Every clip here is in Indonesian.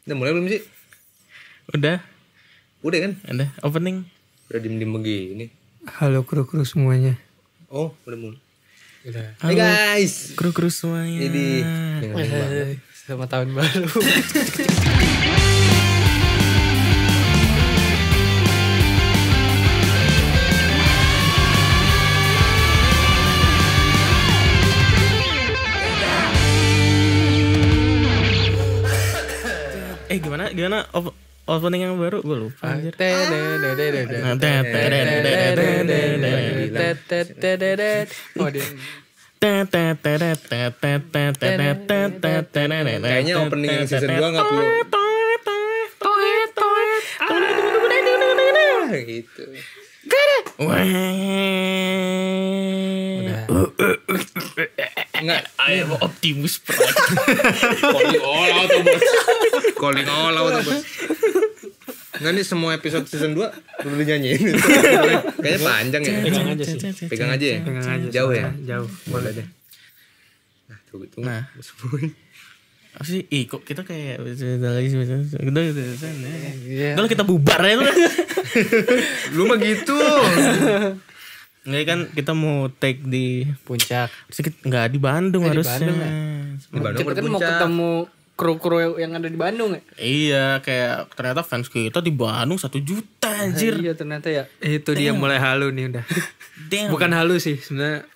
Udah mulai belum sih? Udah kan? Udah opening. Udah diem-diem begini. Halo kru-kru semuanya. Oh, udah mulai. Udah. Hai guys. Kru-kru semuanya. Jadi banget. Selamat tahun baru. Gimana opening yang baru? Gue lupa anjir. Kayaknya opening yang season 2 gak perlu gitu. Enggak, ayo Optimus Prime. Calling all out bos. Nggak nih semua episode season 2 perlu dinyanyiin. Kayaknya panjang ya. Pegang aja ya. Jauh ya. Jauh. Boleh deh. Nah, tunggu. Nah. Apa sih? Kok kita kayak udah kita bubar ya. Lu mah gitu. Nggak kan kita mau take di Puncak. Nggak di Bandung harusnya. Di Bandung Kita kan mau ketemu kru-kru yang ada di Bandung ya? Iya, kayak ternyata fans kita di Bandung 1 juta anjir. Iya ternyata ya. Itu dia mulai halu nih udah. Bukan halu sih sebenarnya.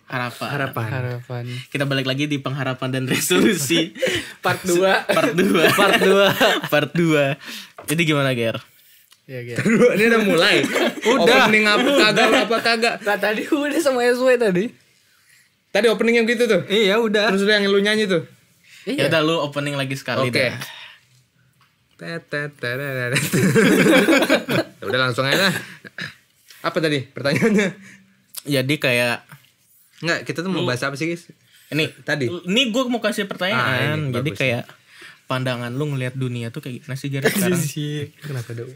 Harapan. Kita balik lagi di pengharapan dan resolusi. Part 2. Part 2. Jadi gimana, Ger? Ya, Ger. Ini udah mulai. Udah. Opening apa kagak? Nah, tadi udah sama SW tadi. Tadi opening yang gitu tuh. Iya, udah. Terus yang lu nyanyi tuh. Ya udah lu opening lagi sekali Oke. dah. Udah langsung aja lah. Apa tadi pertanyaannya? Jadi kayak Enggak, kita tuh mau bahas apa sih, guys? ini Tadi. Ini gue mau kasih pertanyaan. ini Jadi bagus. kayak pandangan lu ngelihat dunia tuh kayak gimana sih Ger sekarang? Kenapa dong?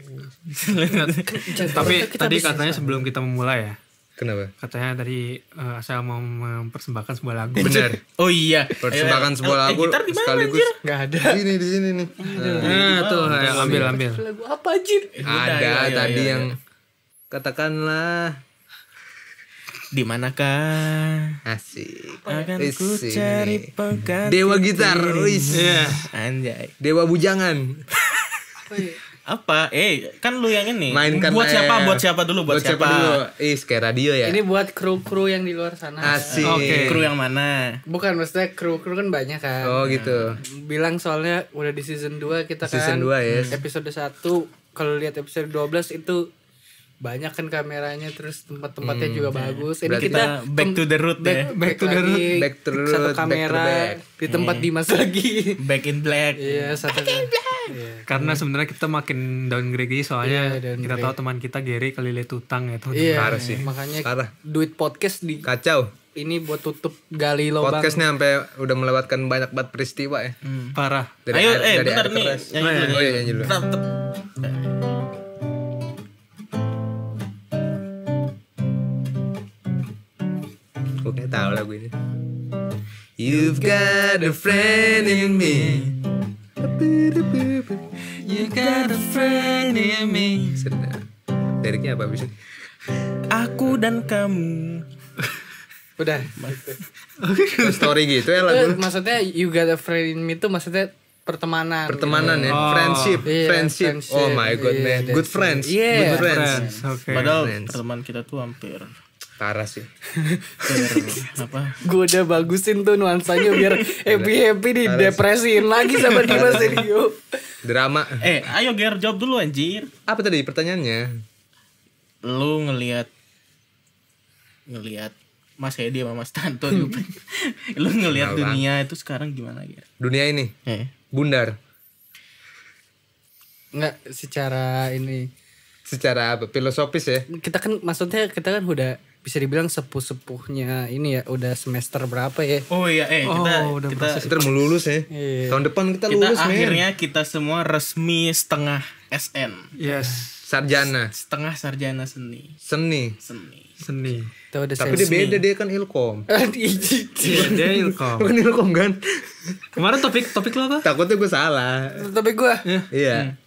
Tapi tadi katanya sebelum kita memulai ya. Kenapa? Katanya tadi saya mau mempersembahkan sebuah lagu. Bener. Oh iya. Persembahan sebuah lagu gitar di mana, sekaligus. anjir? Gak ada. Di sini nih. Nah, tuh ambil. Lagu apa anjir? Ada iya, tadi iya. yang katakanlah Di manakah asik. akan Wis, ku ini cari nih. pengganti Dewa gitar, wis. Anjay. Dewa bujangan. Apa? Kan lu yang ini. Mainkan Buat siapa dulu? Buat siapa? dulu? Kayak radio ya. Ini buat kru-kru yang di luar sana. Asik. Oke. Kru yang mana? Bukan, maksudnya kru-kru kan banyak kan. Oh gitu. Bilang soalnya udah di season 2 kita kan. Season 2 ya. Episode 1 kalau lihat episode 12 itu banyak kan kameranya, terus tempat-tempatnya juga bagus. Ini Berarti Kita back to the root ya. back to the root. Back to the root, Satu back to kamera back. di tempat Dimas lagi. Back in black. Iya, satu. Iya. Karena sebenarnya kita makin downgrade soalnya Iya, kita downgrade. tahu teman kita Gary kali lihat utang ya teman. Iya, Parah sih. makanya Parah. duit podcast di Kacau. ini buat tutup gali lubang. Podcastnya sampai udah melewatkan banyak banget peristiwa ya. Parah. Dari Ayo, air bentar nih. keras. Nyanyi dulu. Oh iya, nyanyi dulu. Gue kayak tahu lagu ini. You've got a friend in me. You got a friend in me. Sedap. Liriknya apa bisa? Aku dan kamu. Udah. Story gitu ya lagu. Maksudnya you got a friend in me itu maksudnya pertemanan. Pertemanan ya, Oh. friendship, Iya, friendship. friendship. Oh my god Iya, man, good that's friends, it. Iya. good friends. Friends. Oke. Padahal Friends. teman kita tuh hampir Parah sih. apa? Gue udah bagusin tuh nuansanya biar happy di depresiin lagi sama Dimas ini yuk. Drama. Ayo Ger, jawab dulu anjir. Apa tadi pertanyaannya? Lu ngelihat Mas Hedi sama Mas Tanto juga. Lu ngelihat Kenal, dunia itu sekarang gimana Ger? Dunia ini bundar. Enggak secara ini. Secara apa? Filosofis ya. Kita kan udah bisa dibilang sepuh-sepuhnya ini ya, udah semester berapa ya? Oh iya, udah Kita mau lulus ya. Iya. Tahun depan kita kita lulus men. akhirnya kita semua resmi setengah SN. Yes. Sarjana. Setengah sarjana seni. Itu udah Tapi dia beda, dia kan Ilkom. Iya, dia Ilkom. Bukan Ilkom kan? Kemarin topik lo apa? Takutnya gue salah. Tapi gue Iya.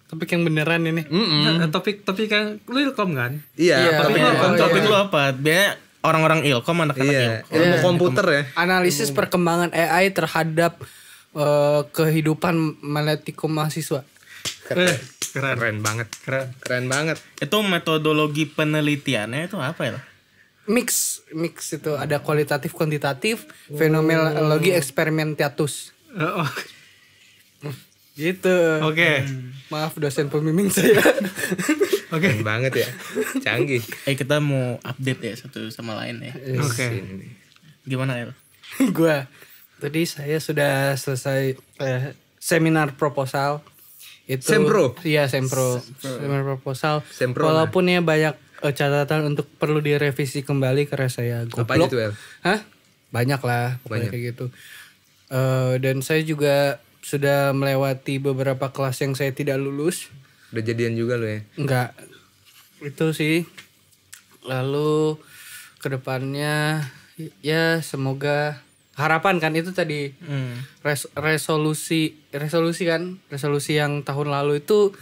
topik yang beneran ini. Topik yang lu Ilkom kan? Iya. Topik lu apa? Biasanya orang-orang Ilkom, anak-anak Ilkom. Ilmu komputer ya. Analisis perkembangan AI terhadap kehidupan meletikum mahasiswa. Keren banget. Keren banget. Itu metodologi penelitiannya itu apa ya? Mix itu ada kualitatif kuantitatif, fenomenologi eksperimentatus. Oh, Gitu. Oke. Maaf dosen pembimbing saya. Keren banget ya. Canggih. Kita mau update ya satu sama lain ya. Oke. Gimana El? Gua tadi saya sudah selesai seminar proposal. Itu Sempro? Iya, Sempro. Seminar proposal. Sempro, Walaupun ya banyak catatan untuk perlu direvisi kembali karena saya goblok. Apa aja tuh, El? Hah? Banyak lah pokoknya kayak gitu. Dan saya juga sudah melewati beberapa kelas yang saya tidak lulus. Udah jadian juga lo ya? Enggak. Itu sih. Lalu kedepannya ya semoga harapan kan itu tadi resolusi yang tahun lalu itu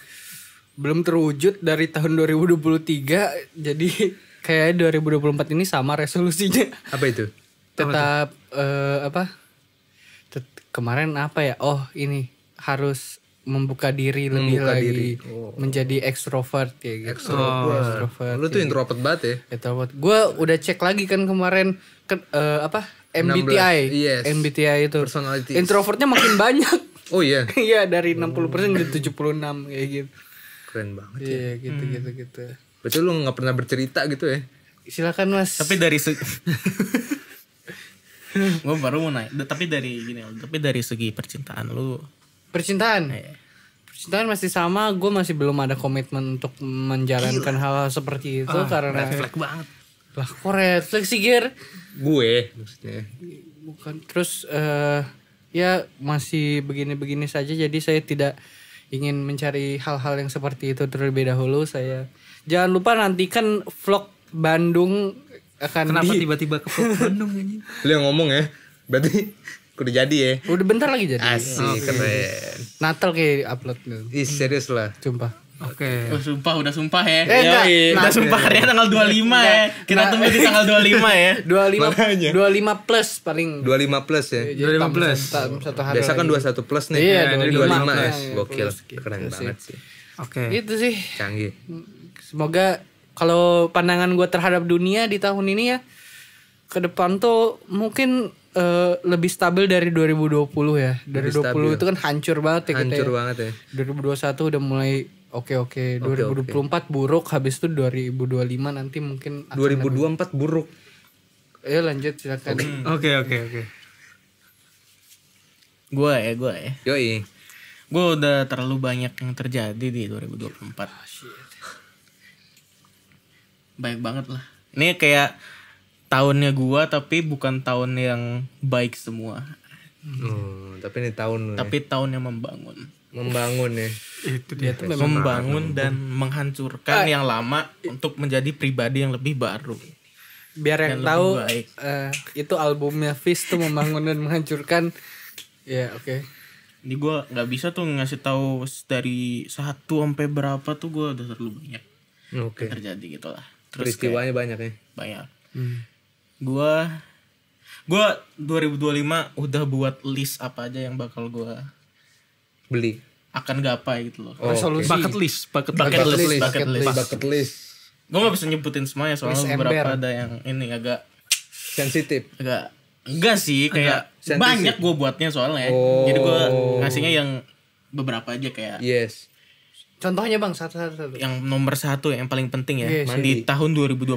belum terwujud dari tahun 2023, jadi kayak 2024 ini sama resolusinya. Apa itu? Tetap kemarin apa ya? Oh, ini harus membuka diri lebih lagi. Menjadi extrovert ya gitu. Extrovert. Lu tuh introvert banget ya? Introvert. Gue udah cek lagi kan kemarin MBTI. 16, yes. MBTI itu. Personality. Introvertnya makin banyak. Oh iya. Iya, dari 60% jadi 76 kayak gitu. Keren banget ya. Iya, gitu. Berarti lu gak pernah bercerita gitu ya? Silakan Mas. Tapi dari gue baru mau nanya. Tapi dari segi percintaan lu. Percintaan masih sama. Gue masih belum ada komitmen untuk menjalankan hal-hal seperti itu karena Refleks banget. lah kok refleks sih Gir? Gue maksudnya. Bukan. Terus ya masih begini-begini saja. Jadi saya tidak ingin mencari hal-hal yang seperti itu terlebih dahulu. Saya jangan lupa nantikan vlog Bandung akan Kenapa tiba-tiba ke Bandung ini? Lu yang ngomong ya. Berarti udah jadi ya. Udah bentar lagi jadi. Asik, keren. Natal kayak upload nih. Ih, serius lah. Sumpah. Oke. Udah sumpah ya. Enggak. Udah sumpah hari tanggal 25 ya. Kita tunggu di tanggal 25 ya. 25 plus paling. 25 plus ya. Jadi 25 plus. Satu hari. Biasa kan lagi. 21 plus nih. Iya, Ini 25 25 plus. ya. Gokil. Plus gitu Keren sih. banget sih. Oke. Itu sih. Canggih. Semoga kalau pandangan gue terhadap dunia di tahun ini ya ke depan tuh mungkin lebih stabil dari 2020 ya. Dari 2020 itu kan hancur banget ya kita. Hancur ya. banget ya. 2021 udah mulai oke. 2024 buruk, habis itu 2025 nanti mungkin 2024 buruk. Ya lanjut silakan. Oke. Gue ya. Yoi. Gue udah terlalu banyak yang terjadi di 2024. Baik banget lah. Ini kayak tahunnya gue tapi bukan tahun yang baik semua. Tapi ini tahun Tapi tahun yang membangun. membangun ya. Itu dia. Membangun dan menghancurkan yang lama untuk menjadi pribadi yang lebih baru. Biar yang Dan tahu lebih baik. itu albumnya Fish tuh membangun dan menghancurkan. Ya oke. Ini gue nggak bisa tuh ngasih tahu dari 1 sampai berapa tuh gue udah terlalu banyak Oke. terjadi gitu lah. Terus Peristiwanya banyak ya. banyak. Gue 2025 udah buat list apa aja yang bakal gue Beli. akan gapai gitu loh. Resolusi. Bucket list. Bucket list. Gue gak bisa nyebutin semuanya soalnya List beberapa ember. ada yang ini agak Sensitif. enggak sih kayak sensitif. banyak gue buatnya soalnya. Jadi gue ngasihnya yang beberapa aja kayak Yes. Contohnya Bang satu-satu. yang nomor 1 yang paling penting ya. Yes, Di tahun 2025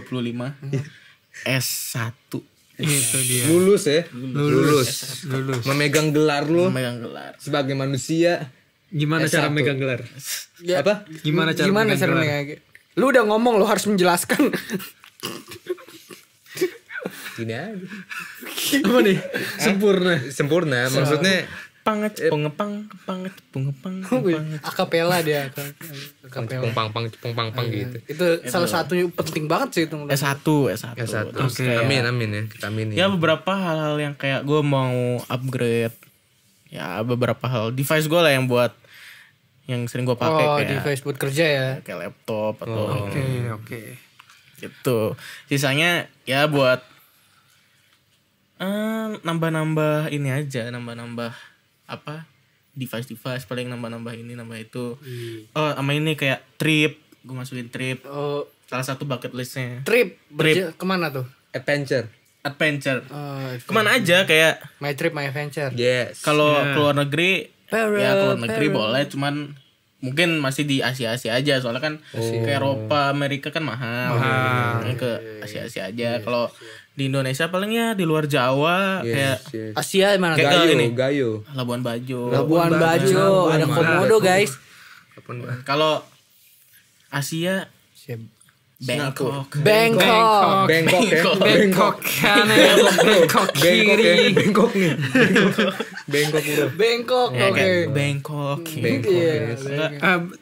S1 Itu dia. Lulus ya. Lulus. Memegang gelar lu memegang gelar. sebagai manusia. Gimana cara S1. megang gelar? Apa? Gimana cara megang gelar? megang? Lu udah ngomong, lu harus menjelaskan. Gini aja. Apa nih? Sempurna. Sempurna. Maksudnya Akapela dia. Akapela. Cepung-pang gitu. Itu salah satu penting banget sih itu. S1. Terus amin ya, kita aminin. Ya beberapa hal-hal yang kayak gue mau upgrade. Ya beberapa hal device gue lah yang buat yang sering gue pakai kayak device buat kerja ya. Kayak laptop atau Oke. gitu. Sisanya ya buat nambah-nambah ini aja, nambah-nambah apa? Device paling nambah-nambah ini, nambah itu. Sama ini kayak trip, gue masukin trip. Salah satu bucket listnya. Trip. Kemana tuh? Adventure. Kemana aja kayak My trip, my adventure. Yes. kalau keluar negeri ya keluar negeri boleh, cuman mungkin masih di Asia aja soalnya kan ke Eropa, Amerika kan mahal. Ke Asia aja. Kalau di Indonesia paling ya di luar Jawa kayak Asia mana? Gayo. Labuan Bajo. Ada Komodo guys. Kalau Asia Bangkok kiri. Bangkok.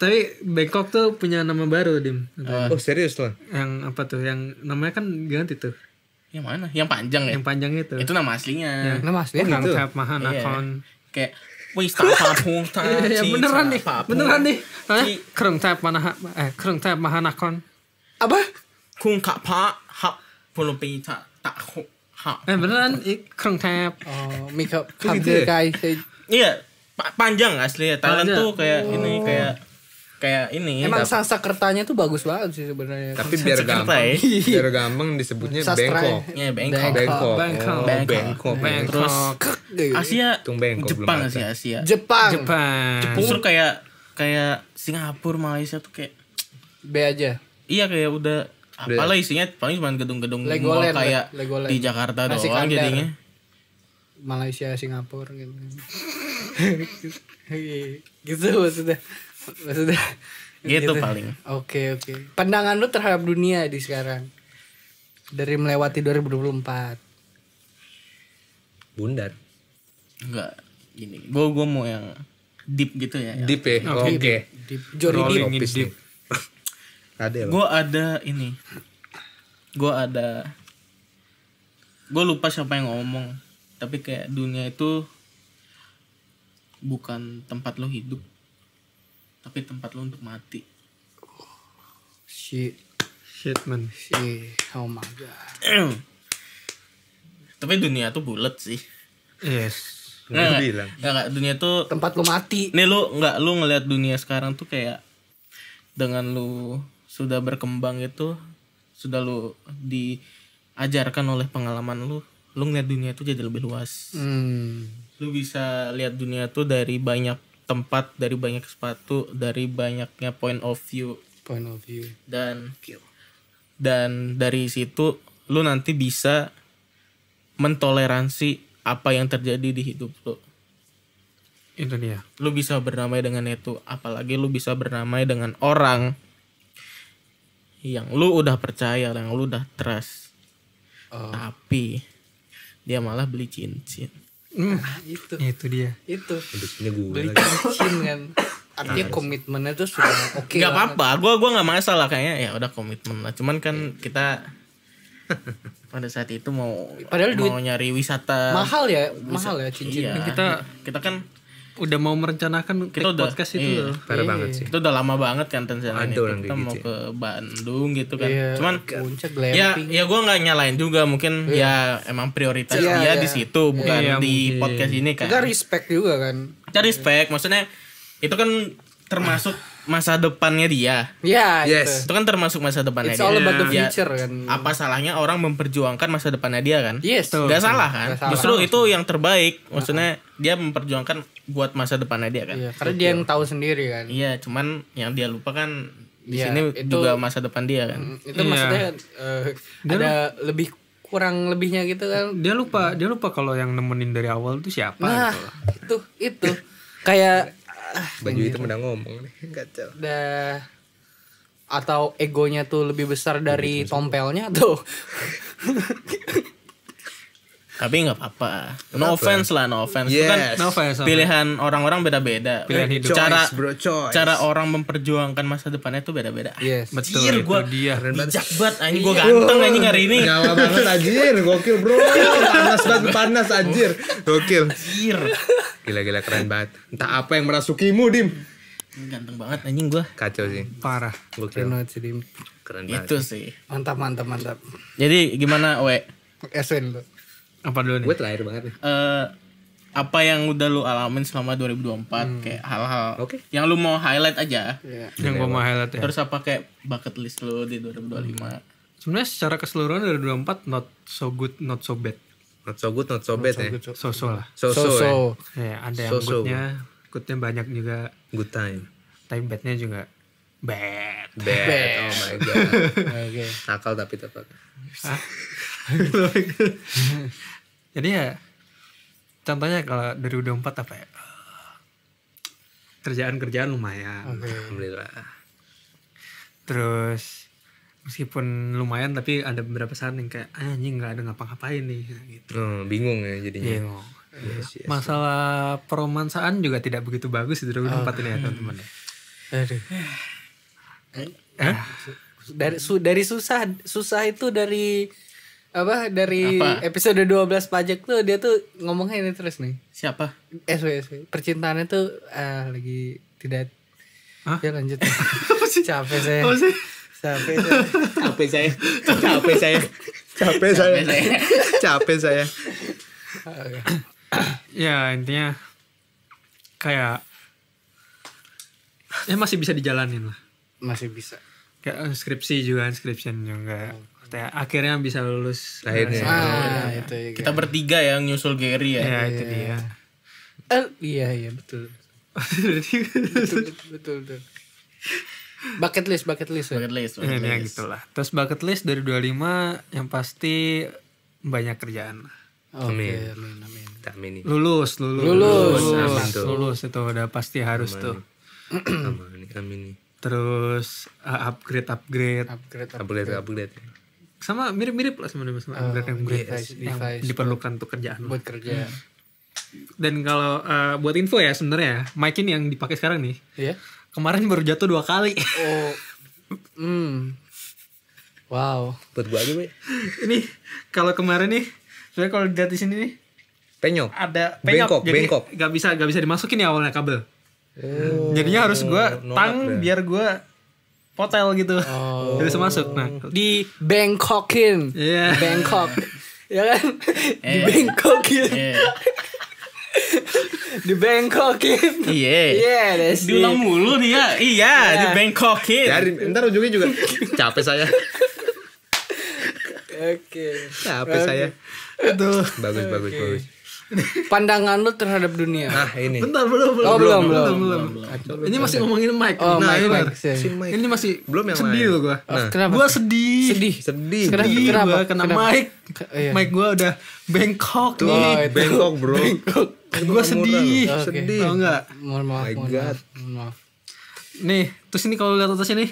Tapi Bangkok tuh punya nama baru, Dim. Oh serius loh? Yang apa tuh? Yang namanya kan ganti tuh. Yang mana? Yang panjang ya? Yang panjang itu. Itu nama aslinya. Nama aslinya Krung gitu. Thep Mahanakon. Kayak Wisata Beneran nih. Krung Thep Mahanakon. Apa? Kung Kak Pa Hap Pulupita Tak Ha. Beneran Krung Thep. Makeup gitu ya? guys. Iya, panjang asli ya. Thailand tuh kayak ini kayak ini. Emang Sanskertanya tuh bagus banget sih sebenarnya. Tapi biar gampang disebutnya Sastra. Bangkok. Ya Bangkok. Bangkok. Terus Asia, Bangkok Jepang belum sih Asia. Jepang. Justru kayak Singapura, Malaysia tuh kayak B aja. iya kayak udah apalah isinya paling cuma gedung-gedung mall kayak Legoland. di Jakarta Nasi doang kandar. jadinya. Malaysia, Singapura gitu. Gitu maksudnya. Gitu paling. Oke. Pandangan lu terhadap dunia di sekarang dari melewati 2024. Bundar. Enggak gini. Gue mau yang deep gitu ya. Deep ya. Oke. Johnny Deep. Ada Gue lupa siapa yang ngomong, tapi kayak dunia itu bukan tempat lo hidup, tapi tempat lo untuk mati. Shit man. Oh my god. Tapi dunia tuh bulat sih. Yes. Nggak, dunia tuh Tempat lu mati. nih lu ngelihat dunia sekarang tuh kayak dengan lu sudah berkembang itu, sudah lu diajarkan oleh pengalaman lu ngeliat dunia itu jadi lebih luas. Lu bisa lihat dunia tuh dari banyak tempat, dari banyak sepatu, dari banyaknya point of view. Dan dari situ lu nanti bisa mentoleransi apa yang terjadi di hidup lu. Itu dia. Lu bisa berdamai dengan itu, apalagi lu bisa berdamai dengan orang yang lu udah percaya, yang lu udah trust. Tapi dia malah beli cincin. Itu dia. Beli cincin kan. Artinya komitmennya tuh sudah oke. Gak apa-apa, gue nggak masalah kayaknya ya udah komitmen lah. Cuman kan kita pada saat itu mau nyari wisata mahal ya cincin. Iya. Kita kan udah mau merencanakan kita udah podcast itu loh. Parah banget sih. Kita udah lama banget kan rencanain itu. Kita mau ke Bandung gitu kan. Cuman ya gue nggak nyalain juga, mungkin ya emang prioritas dia di situ bukan di podcast ini kan. Kita respect juga kan. Kita respect, maksudnya itu kan termasuk masa depannya dia. Iya, yes. Itu kan termasuk masa depannya dia. It's all about the future kan. Apa salahnya orang memperjuangkan masa depannya dia kan? Yes. Gak salah kan? Justru itu yang terbaik. Maksudnya dia memperjuangkan buat masa depannya dia kan. Iya, karena dia yang tahu sendiri kan. Iya, cuman yang dia lupa kan di sini juga masa depan dia kan. Itu maksudnya ada lebih kurang lebihnya gitu kan. Dia lupa kalau yang nemenin dari awal itu siapa. Nah, itu kayak baju itu udah ngomong nih, kacau. Atau egonya tuh lebih besar dari tompelnya tuh. Tapi nggak apa-apa. No offense lah, no offense. Itu kan Yes. No offense, pilihan orang-orang beda-beda. Pilihan hidup. Cara Choice, bro, choice. cara orang memperjuangkan masa depannya itu beda-beda. Yes. Betul, Anjir, itu gua dia. bijak banget anjing, gua ganteng anjing hari ini. Nyawa banget anjir, gokil bro. Panas banget, panas anjir. Gokil. Anjir. Gila keren banget. Entah apa yang merasukimu, Dim. Ganteng banget anjing gua. Kacau sih. Parah. Gokil. Keren banget sih, Dim. Keren banget. Itu sih. Mantap. Jadi gimana, We? Eswen lu. Apa dulu nih? Gue terakhir banget nih. Apa yang udah lu alamin selama 2024 kayak hal-hal Oke. yang lu mau highlight aja. Yang gue mau highlight ya. Terus apa kayak bucket list lu di 2025? Sebenarnya secara keseluruhan dari 2024 not so good, not so bad. Not so good, not so bad ya. So-so lah. So-so ya. Ya, ada yang So-so. goodnya banyak juga. Good time. Tapi badnya juga bad. Bad. Oh my god. Oke. Nakal tapi tetap. Jadi ya contohnya kalau dari 2024 apa ya? Kerjaan lumayan. Alhamdulillah. Terus meskipun lumayan tapi ada beberapa saat yang kayak anjing nggak ada ngapa-ngapain nih gitu. Bingung ya jadinya. Bingung. Yes. Masalah peromansaan juga tidak begitu bagus di 2024 ini ya teman-teman. Aduh. Dari susah itu dari episode 12 pajak tuh dia tuh ngomongnya ini terus nih. Siapa? SW percintaannya tuh lagi tidak. Hah? Ya lanjut. Capek saya. Apa sih? Capek saya. Ya intinya kayak masih bisa dijalanin lah. Masih bisa. Kayak skripsi juga kayak akhirnya bisa lulus. Akhirnya. Itu ya. Kita bertiga yang nyusul Gary ya. Ya itu dia. Iya betul. betul. Bucket list. Bucket list. Ya gitulah. Terus bucket list dari 25 yang pasti banyak kerjaan. Oke, amin. Amin. Lulus. Amin tuh. Lulus itu udah pasti harus tuh. Amin. Terus upgrade sama mirip-mirip lah sama upgrade yang diperlukan untuk kerjaan Buat kerja. dan kalau buat info ya sebenarnya mic ini yang dipakai sekarang nih Iya. kemarin baru jatuh 2 kali. Oh. Wow. Buat gua aja, Be. Ini kalau kemarin nih sebenarnya kalau dilihat di sini nih Penyok. ada penyok jadi bengkok. nggak bisa dimasukin ya awalnya kabel. Jadinya harus gua tang biar gua potel gitu. Jadi bisa masuk. Nah, Di Bangkokin. Iya. Bangkok. Ya kan? Di Bangkokin. Di Bangkokin. Iya. Iya, that's it. Diulang mulu nih ya. Iya, di Bangkokin. Dari ntar ujungnya juga capek saya. Oke. Capek saya. itu. Bagus. Pandangan lu terhadap dunia. Nah, ini. Bentar belum. Oh, belum. Ini masih ngomongin mic. Oh, nah, mic, ini, mic. ini masih Belum yang sedih lain. loh gua. Kenapa? Gua sedih. Sedih. Kenapa? Gua kena Kenapa? mic. Iya. Mic gua udah bengkok Tuh, nih. bengkok, bro. Gua sedih. Oke. Sedih. Tau enggak? Mohon maaf. My mohon God. maaf. Nih, terus ini kalau lihat atas ini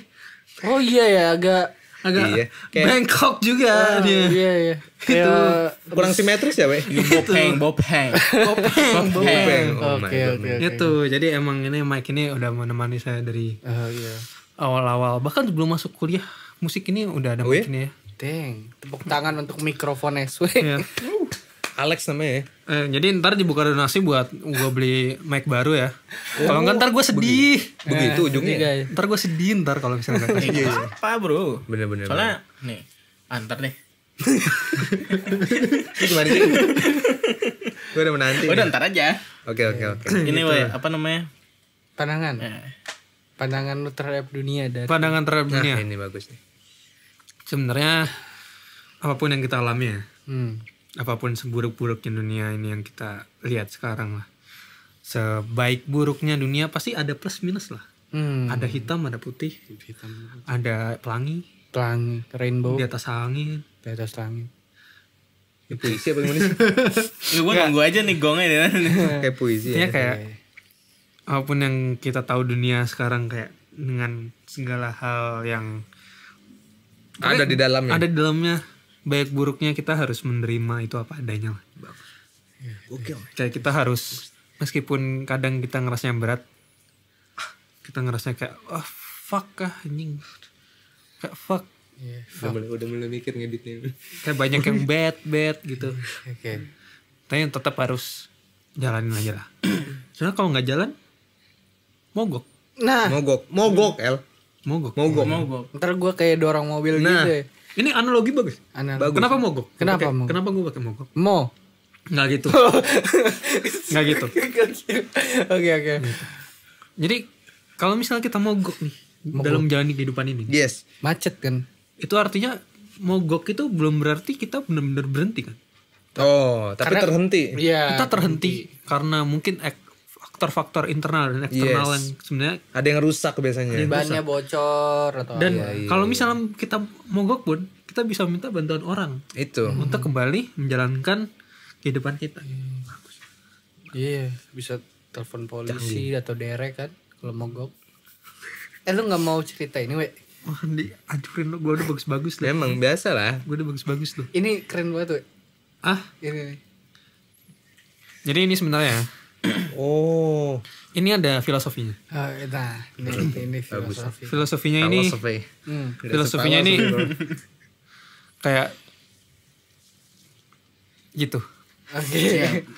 Oh iya ya, agak agak Iya, kayak- bengkok juga dia. iya. Kayak Kurang simetris ya, Be? Bopeng. Bopeng. Oh my Oke, God. oke. Itu, jadi emang ini mic ini udah menemani saya dari Oh iya. awal-awal. Bahkan sebelum masuk kuliah musik ini udah ada Oh, mic iya? ini ya. Deng, tepuk tangan untuk mikrofon SW. Iya. Alex namanya ya. Jadi ntar dibuka donasi buat gue beli mic baru ya. Kalau enggak ntar gue sedih. Begitu ujungnya. Guys. Ntar gue sedih ntar kalau misalnya nggak kasih. Apa, Bro? Bener-bener. Soalnya nih, antar deh. Ini gimana sih? Gue udah menanti. Udah nih. ntar aja. Oke. Ini woy, apa namanya? Pandangan. Eh, Pandangan lu terhadap dunia dari Pandangan terhadap Nah, dunia. ini bagus nih. Sebenarnya apapun yang kita alami ya, Hmm. apapun seburuk-buruknya dunia ini yang kita lihat sekarang lah. Sebaik buruknya dunia pasti ada plus minus lah. Ada hitam, ada putih, ada pelangi Pelangi, rainbow di atas angin. di atas langit. Ini puisi apa gimana sih? gue nunggu aja nih gongnya nih. Kayak puisi Intinya ya. kayak apapun yang kita tahu dunia sekarang kayak dengan segala hal yang Ada di dalamnya. ada di dalamnya baik buruknya kita harus menerima itu apa adanya lah. Kayak kita harus, meskipun kadang kita ngerasanya berat, kita ngerasanya kayak fuck anjing, kayak fuck. Udah mulai mikir ngeditnya. Kayak banyak yang bad gitu. Oke. Tapi yang tetap harus jalanin aja lah. Soalnya kalau nggak jalan, mogok. Nah, Mogok El. Mogok. ntar gue kayak dorong mobil Nah. gitu ya. Ini analogi bagus. Bagus. Kenapa mogok? Kenapa mogok? Kenapa gue pakai mogok? Mo. Nggak gitu. Nggak gitu. Oke. Jadi kalau misalnya kita mogok nih dalam menjalani kehidupan ini, Yes. Macet kan. itu artinya mogok itu belum berarti kita benar-benar berhenti kan? Oh, tapi Karena- terhenti. Iya. Kita terhenti karena mungkin faktor-faktor internal dan eksternal Yes. yang sebenarnya. Ada yang rusak biasanya. Bannya bocor atau Dan apa. kalau misalnya kita mogok pun, kita bisa minta bantuan orang Itu. untuk kembali menjalankan kehidupan kita. Iya, bisa telepon polisi atau derek kan kalau mogok. Lu nggak mau cerita ini, we? Wah, aduhin lo, gue udah bagus-bagus lah. Emang biasa lah. Gue udah bagus-bagus loh. Ini keren banget, we. Ah, Ini. jadi ini sebenarnya Oh. ini ada filosofinya. Nah, ini filosofi. Filosofinya ini, Filosofi. filosofinya ini kayak gitu. Oke.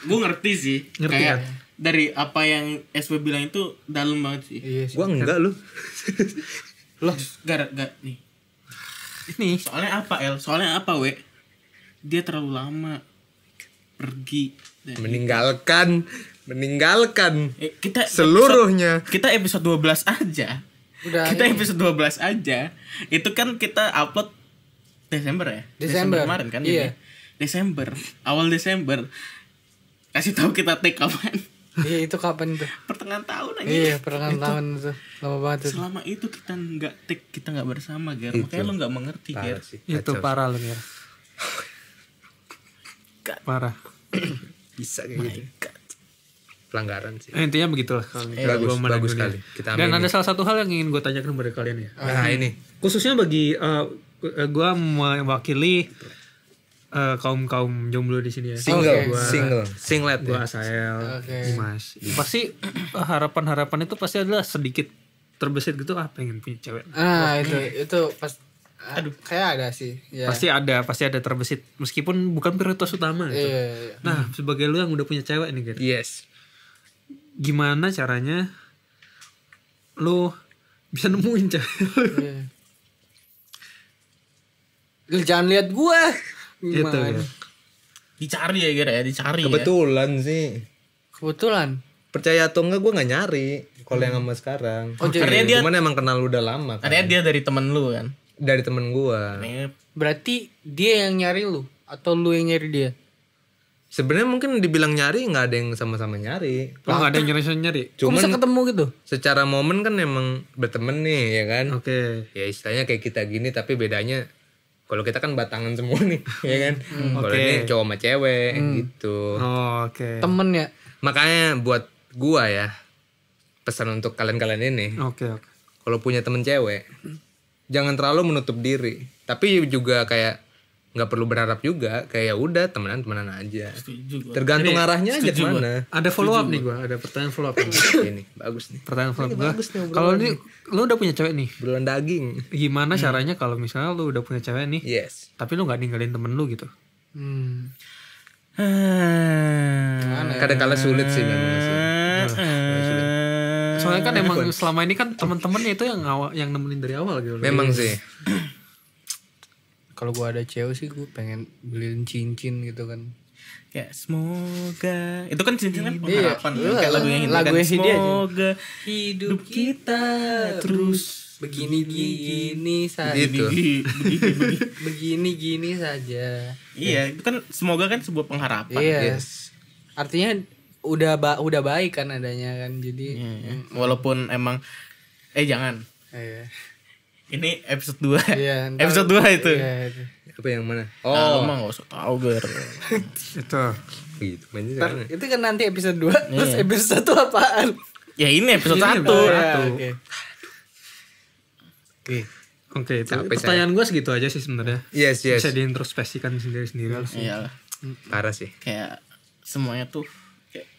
Gue ngerti sih. Ngerti Kayak kan? dari apa yang SW bilang itu dalam banget sih. Iya sih. Gua enggak lu. Loh, gak nih. Ini Soalnya apa El? Soalnya apa we? Dia terlalu lama pergi. Meninggalkan Kita seluruhnya. kita episode 12 aja. Udah. Kita episode 12 aja. Itu kan kita upload Desember ya? Desember. kemarin kan? Iya. Jadi Desember, awal Desember. Kasih tahu kita take kapan? Iya, itu kapan tuh? Pertengahan tahun aja. Iya, pertengahan tahun tuh. Lama banget tuh. Selama itu kita nggak take, kita nggak bersama, Ger. Makanya lu nggak mengerti, Ger. Parah sih. itu Kacau. parah loh ya. Parah. Bisa kayak gitu. Pelanggaran sih. Intinya begitulah kalau Bagus, gua memandang bagus dunia. sekali. Kita Dan amini. ada salah satu hal yang ingin gue tanyakan kepada kalian ya. Nah, ini. Khususnya bagi gue mewakili kaum jomblo di sini ya. Single, Gua- singlet Gue ya. Asael, Oke. Dimas. Pasti harapan-harapan itu pasti adalah sedikit terbesit gitu, pengen punya cewek. Nah, itu pas aduh, kayak ada sih. Ya. Pasti ada terbesit meskipun bukan prioritas utama gitu. Iya. Nah, sebagai lu yang udah punya cewek nih gitu. Yes. Gimana caranya lu bisa nemuin cewek? Iya. Lu jangan lihat gua. Itu Gimana? ya. Dicari ya, Ger ya, dicari. Kebetulan sih. Kebetulan. Percaya atau enggak gue nggak nyari. Kalau yang sama sekarang. Oh, jadi Karena dia Cuman emang kenal udah lama kan. Karena dia dari temen lu kan. Dari temen gua. Ini berarti dia yang nyari lu atau lu yang nyari dia? Sebenarnya mungkin dibilang nyari nggak ada yang sama-sama nyari. Oh, nggak ada yang nyari. Kok bisa ketemu gitu? Secara momen kan emang berteman nih ya kan. Oke. Ya istilahnya kayak kita gini tapi bedanya kalau kita kan batangan semua nih ya kan. Kalau Oke. ini cowok sama cewek gitu. Oh, oke. Temen ya? Makanya buat gua ya pesan untuk kalian-kalian ini. Oke. Kalau punya temen cewek jangan terlalu menutup diri. Tapi juga kayak nggak perlu berharap juga. Kayak ya udah temenan aja. setuju gua. Tergantung arahnya aja setuju gua. kemana. Ada follow up nih gua, ada pertanyaan follow up. Ini bagus nih. Pertanyaan follow up gua. Kalau ini lu udah punya cewek nih, Berulang daging. gimana caranya kalau misalnya lu udah punya cewek nih, Yes. tapi lu nggak ninggalin temen lu gitu? Kadang-kala sulit sih memang sih. Soalnya kan emang selama ini kan temen-temennya itu yang nemenin dari awal gitu. Memang sih. Kalau gua ada cewek sih gua pengen beliin cincin gitu kan. Kayak semoga itu kan cincin kan Iya. pengharapan Iya. kayak lagunya Hindi Lagu kan yang Hindi aja. semoga Hidup kita terus begini saja. Gitu. Begini saja. iya itu kan semoga kan sebuah pengharapan. Iya. Yes. Artinya udah baik kan adanya kan. Jadi Walaupun emang jangan iya. ini episode 2 Iya, ntar- episode 2 itu Iya, itu. Apa yang mana? oh Oh, mah gak usah tau Ger. Itu. gitu. Mainnya Ntar, sekarang. itu kan nanti episode 2 terus episode 1 apaan? Ya ini episode Ini 1 episode Ya, satu. oke. Oke. Oke, itu Capek pertanyaan gue segitu aja sih sebenarnya. Yes. Bisa diintrospeksikan sendiri-sendiri. Iyalah. Parah sih. Kayak semuanya tuh kayak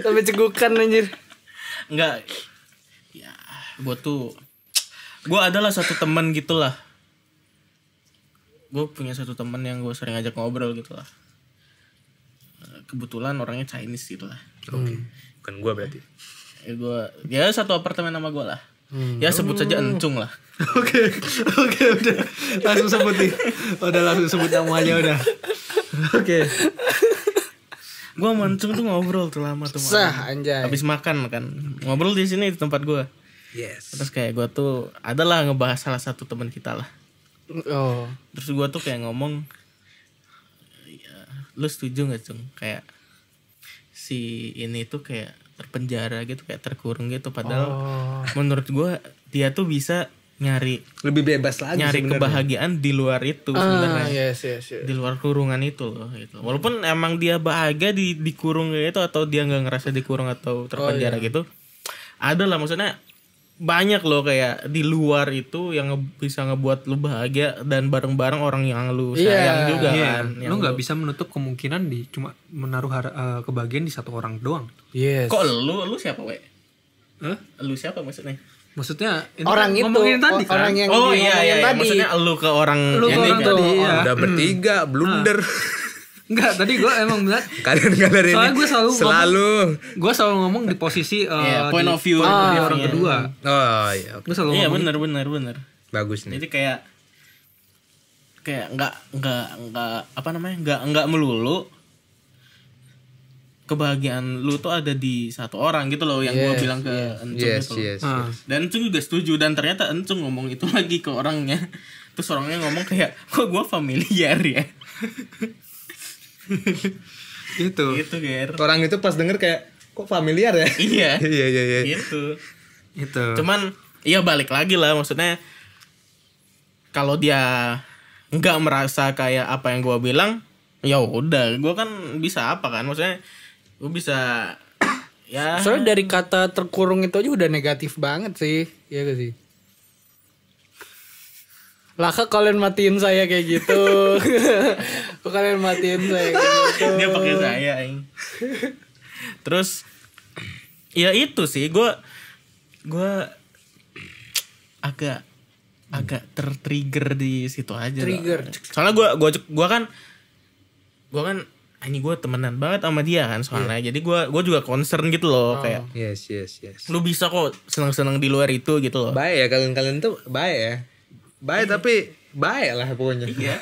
Sampai cegukan anjir. enggak. Ya, gue adalah satu teman gitulah. Gue punya satu teman yang gue sering ajak ngobrol gitulah. Kebetulan orangnya Chinese gitulah. Oke. Bukan gua berarti. Ya satu apartemen sama gue lah. Ya sebut saja Encung lah. Oke, udah langsung sebut nih. Udah langsung sebut nama aja udah. Oke. Gue sama Encung tuh ngobrol tuh lama tuh. Sah anjay. Habis makan kan. Ngobrol di sini di tempat gue. Yes. Terus kayak gue tuh adalah ngebahas salah satu teman kita lah. Oh. Terus gue tuh kayak ngomong, ya, lu setuju gak Cung? Kayak si ini tuh kayak terpenjara gitu, kayak terkurung gitu. Padahal menurut gue dia tuh bisa nyari Lebih bebas lagi nyari sebenarnya. kebahagiaan di luar itu sebenarnya. Yes. Di luar kurungan itu loh gitu. Walaupun emang dia bahagia dikurung kayak itu, atau dia nggak ngerasa dikurung atau terpenjara gitu. Ada lah, maksudnya banyak loh kayak di luar itu yang bisa ngebuat lu bahagia dan bareng-bareng orang yang lu sayang juga kan. Lu nggak bisa menutup kemungkinan di cuma menaruh kebahagiaan di satu orang doang. Yes. Kok lu siapa we? Hah? Lu siapa maksudnya? Maksudnya ini Orang kan itu ngomongin tadi kan. orang yang Oh dia iya ngomongin tadi. maksudnya lu ke orang Lu ke ini orang kan? tadi ya. Udah bertiga, blunder. Enggak, tadi gue emang benar. Kalian Soalnya ini gue selalu. gue selalu ngomong di posisi point of view di dia orang punya. kedua. Oh iya, oke. Gue selalu Iya ngomong benar. Bagus nih. Jadi kayak nggak apa namanya nggak melulu kebahagiaan lu tuh ada di satu orang gitu loh yang gue bilang ke Encung Yes, gitu loh. yes. Dan Encung juga setuju, dan ternyata Encung ngomong itu lagi ke orangnya. Terus orangnya ngomong kayak, kok gue familiar ya. gitu. Gitu Ger. Orang itu pas denger kayak kok familiar ya? Iya. Iya. Gitu. Gitu. Cuman iya balik lagi lah, maksudnya kalau dia nggak merasa kayak apa yang gue bilang, ya udah, gue kan bisa apa kan, maksudnya gue bisa ya. Soalnya dari kata terkurung itu aja udah negatif banget sih. Iya gak sih? Lah kok kalian matiin saya kayak gitu. Kok kalian matiin saya kayak gitu. Dia pakai saya aing. Terus ya itu sih gue agak tertrigger di situ aja. Trigger. Soalnya gue kan ini gue temenan banget sama dia kan soalnya. Jadi gue juga concern gitu loh kayak Yes. lu bisa kok seneng-seneng di luar itu gitu loh. Baik ya kalian tuh baik ya. Baik tapi baik lah pokoknya. Iya.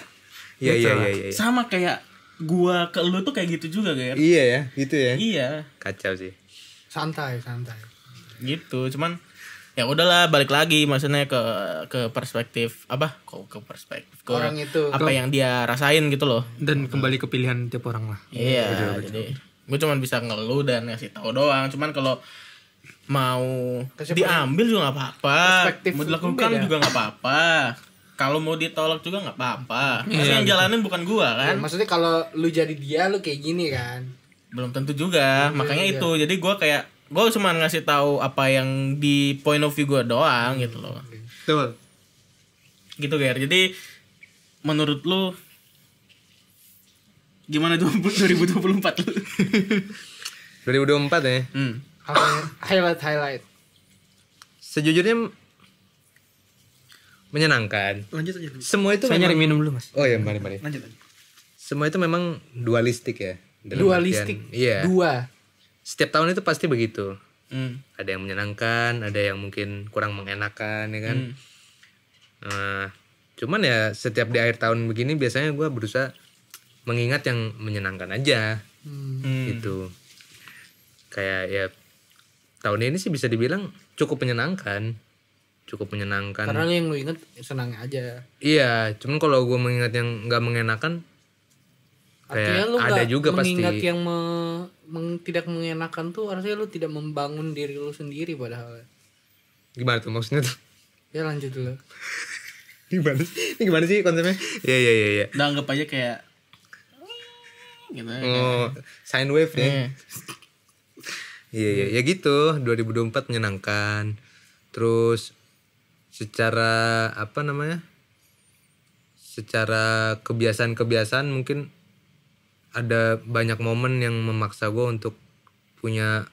Iya. Sama kayak gue ke lu tuh kayak gitu juga Ger. Iya ya, gitu ya. Iya. Kacau sih. Santai. Gitu, cuman ya udahlah, balik lagi maksudnya ke perspektif apa, kok ke perspektif ke Orang itu. apa yang dia rasain gitu loh. Dan kembali ke pilihan tiap orang lah. Iya, jadi gue cuman bisa ngeluh dan ngasih tahu doang. Cuman kalau mau diambil juga nggak apa-apa, Perspektif mau dilakukan beda. juga nggak apa-apa, kalau mau ditolak juga nggak apa-apa. Maksudnya yang jalanin bukan gua kan. Maksudnya kalau lu jadi dia lu kayak gini kan. Belum tentu juga, makanya itu. Jadi gue cuma ngasih tahu apa yang di point of view gue doang gitu loh. Betul. Gitu Ger. Jadi menurut lu gimana 2024 lu? 2024 ya. Highlight. Sejujurnya menyenangkan. Lanjut aja. Semua itu Saya nyari memang- minum dulu, Mas. Oh ya, mari. Lanjut aja. Semua itu memang dualistik ya. Dalam Dualistik. artian, iya. Dua. Setiap tahun itu pasti begitu. Hmm. Ada yang menyenangkan, ada yang mungkin kurang mengenakan ya kan. Nah, cuman ya setiap di akhir tahun begini biasanya gue berusaha mengingat yang menyenangkan aja gitu. Kayak ya tahun ini sih bisa dibilang cukup menyenangkan. Karena yang lu inget senang aja. Iya, cuman kalau gue mengingat yang nggak mengenakan Artinya kayak lu ada nggak juga mengingat pasti. yang tidak mengenakan tuh artinya lu tidak membangun diri lu sendiri padahal. Gimana tuh maksudnya tuh? Ya lanjut dulu. Ini gimana sih konsepnya? Iya. Udah anggap aja kayak gitu. Oh, sine wave ya. Iya, ya gitu. 2024 menyenangkan. Terus secara apa namanya? Secara kebiasaan mungkin ada banyak momen yang memaksa gue untuk punya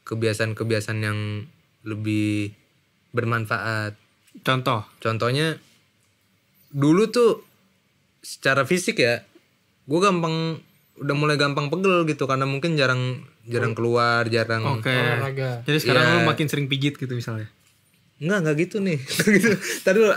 kebiasaan-kebiasaan yang lebih bermanfaat. Contohnya dulu tuh secara fisik ya, gue udah mulai gampang pegel gitu karena mungkin jarang keluar, jarang. Oke. Olahraga. Jadi sekarang Iya. lu makin sering pijit gitu misalnya. Enggak gitu nih. Gitu. Tadi dulu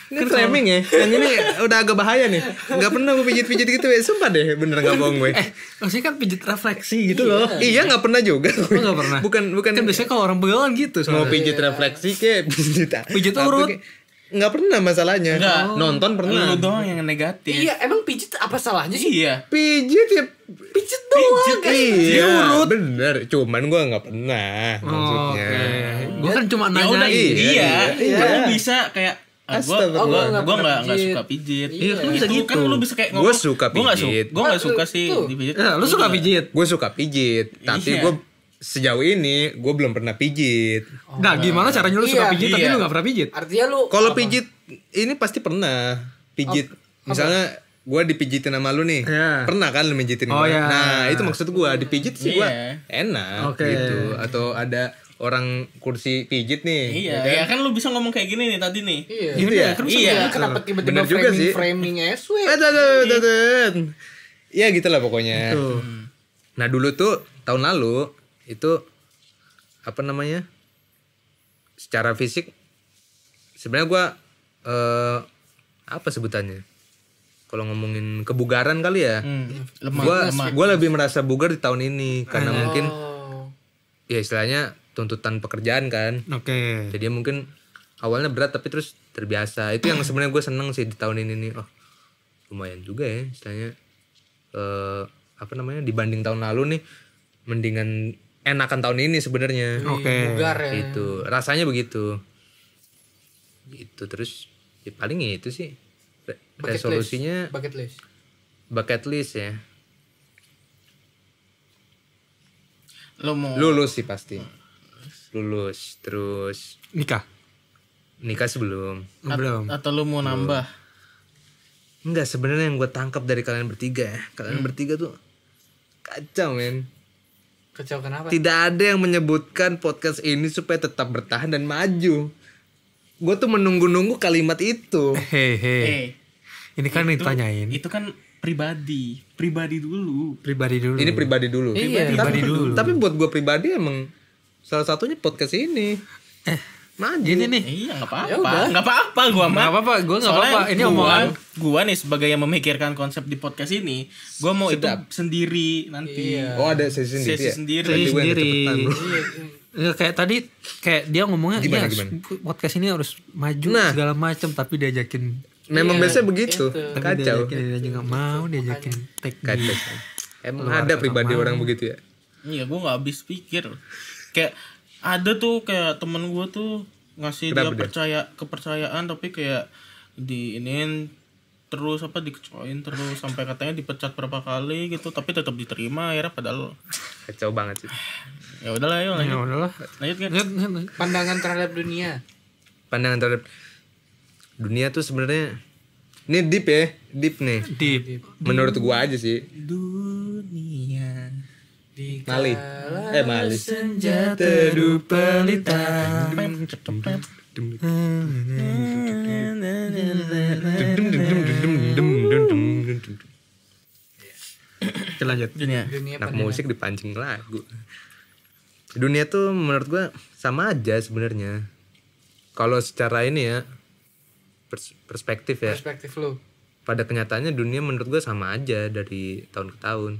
ini framing ya. Yang ini udah agak bahaya nih. Enggak pernah gue pijit-pijit gitu ya. Sumpah deh, bener enggak bohong gue. Maksudnya kan pijit refleksi gitu loh. Iya enggak pernah juga. Lu nggak pernah? Bukan Kan biasanya kalau orang pegel kan gitu mau soalnya. pijit refleksi kayak Pijit apa urut. kayak- Enggak pernah masalahnya. Enggak. Nonton pernah. Lu doang yang negatif. Iya, emang pijit apa salahnya sih? Iya. Pijit ya. Pijit doang kan. Iya, bener. Cuman gue nggak pernah maksudnya. Gue kan cuma Ya nanya. udah iya. Kan lu bisa kayak Astagfirullah. gue Oh, nggak pernah nggak pijit. suka pijit. Iya, kan bisa gitu. Kan lu bisa kayak Gua suka Gue pijit. nggak suka sih Tuh. dipijit. Ya, lu suka pijit? Gue suka pijit, tapi Iya. gue sejauh ini gue belum pernah pijit. Nah, gimana caranya lu suka Iya, pijit tapi iya. lu gak pernah pijit? Artinya lu Kalau apa? pijit ini pasti pernah pijit. Misalnya gue dipijitin sama lu nih, Iya. pernah kan lu mijitin Oh, gue. iya. Nah itu maksud gue dipijit sih gue Iya. enak Oke. gitu. Atau ada orang kursi pijit nih. Iya, ya kan lu bisa ngomong kayak gini nih tadi nih. Iya. Gitu ya. Iya. Kenapa tiba-tiba Bener juga sih. framing SW? Ya gitulah pokoknya. Nah dulu tuh tahun lalu itu apa namanya? Secara fisik sebenarnya gua apa sebutannya? Kalau ngomongin kebugaran kali ya. Gua lebih merasa bugar di tahun ini karena mungkin Oh. ya istilahnya tuntutan pekerjaan kan. Oke. Jadi mungkin awalnya berat tapi terus terbiasa. Itu yang sebenarnya gue seneng sih di tahun ini nih. Oh lumayan juga ya istilahnya. Apa namanya dibanding tahun lalu nih mendingan enakan tahun ini sebenarnya. Oke. Bugar ya. Itu rasanya begitu. Gitu terus ya paling itu sih resolusinya Bucket list. bucket list ya. Lu mau Lulus sih pasti. Lulus terus Nikah? nikah sebelum. Belum. atau lu mau nambah? Enggak sebenarnya yang gue tangkap dari kalian bertiga ya. Kalian bertiga tuh kacau men. Kacau kenapa? Tidak ada yang menyebutkan podcast ini supaya tetap bertahan dan maju. Gue tuh menunggu-nunggu kalimat itu. Hehe. Ini kan ditanyain. Itu kan pribadi dulu. Pribadi dulu. Ini pribadi dulu. Iya. Pribadi dulu. Tapi buat gue pribadi emang salah satunya podcast ini. Maju. Gini nih. Iya nggak Ya udah. apa-apa, nggak apa-apa gua mah. Nggak apa-apa, gua nggak Soalnya apa-apa. Ini omongan. Gua nih sebagai yang memikirkan konsep di podcast ini, gua mau itu sendiri nanti. Iya. Oh ada sesi sendiri Sesi ya? sendiri. Berarti gue yang Sendiri. kecepatan, bro. Nggak, kayak tadi kayak dia ngomongnya Gimana, ya, gimana? podcast ini harus maju Nah. segala macam tapi diajakin Memang Iya, biasanya begitu. itu. tapi Kacau. dia aja nggak mau diajakin take Kacau. Emang ada pribadi orang begitu ya? Iya, gua nggak habis pikir. Kayak ada tuh kayak temen gua tuh ngasih Kenapa dia? kepercayaan tapi kayak diinin terus dikecoin terus sampai katanya dipecat berapa kali gitu tapi tetap diterima akhirnya padahal Kacau banget sih. ya udahlah yuk ya lanjut. udahlah. Lanjut kan? Lanjut. Pandangan terhadap dunia. Pandangan terhadap dunia tuh sebenarnya ini deep ya, deep nih. Deep. Menurut gua aja sih. Dunia Di Mali. Mali. Teduh pelita. Oke, lanjut. dunia dunia Anak musik dipancing lagu. Dunia tuh menurut gua sama aja sebenarnya. Kalau secara ini ya perspektif ya. perspektif lu. Pada kenyataannya dunia menurut gua sama aja dari tahun ke tahun.